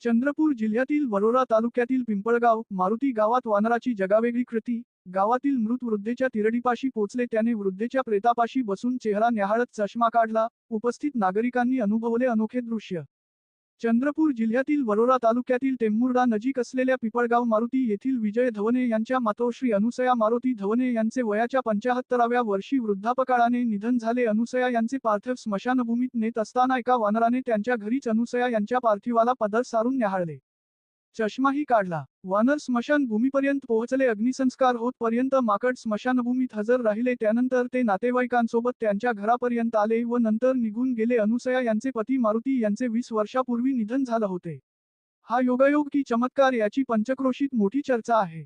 चंद्रपूर जिल्ह्यातील वरोरा तालुक्यातील पिंपळगाव मारुती गावात वानराची जगावेगळी कृती. गावातील मृत वृद्धेच्या तिरडीपाशी पोचले त्याने वृद्धेच्या प्रेतापाशी बसून चेहरा न्याहाळत चष्मा काढला. उपस्थित नागरिकांनी अनुभवले अनोखे दृश्य. चंद्रपूर जिल्ह्यातील वरोरा तालुक्यातील टेंभुर्णा नजीक असलेल्या पिंपळगाव मारुती येथील विजय धवने यांच्या मातोश्री अनुसया मारुती धवने यांचे वयाच्या 75व्या वर्षी वृद्धापकाळाने निधन झाले. अनुसया यांचे पार्थिव स्मशानभूमीत नेत असताना एका वानराने त्यांच्या घरीच अनुसया यांच्या पार्थिवाला पदर सारून न्याहाळले. चष्माही काढला. वानर स्मशानभूमीपर्यंत पोहोचले. अग्निसंस्कार होतपर्यंत माकड स्मशानभूमीत हजर राहिले. त्यानंतर ते नातेवाईकांसोबत त्यांच्या घरापर्यंत आले व नंतर निघून गेले. अनुसया यांचे पती मारुती यांचे 20 वर्षापूर्वी निधन झालं होते. हा योगायोग की चमत्कार याची पंचक्रोशीत मोठी चर्चा आहे.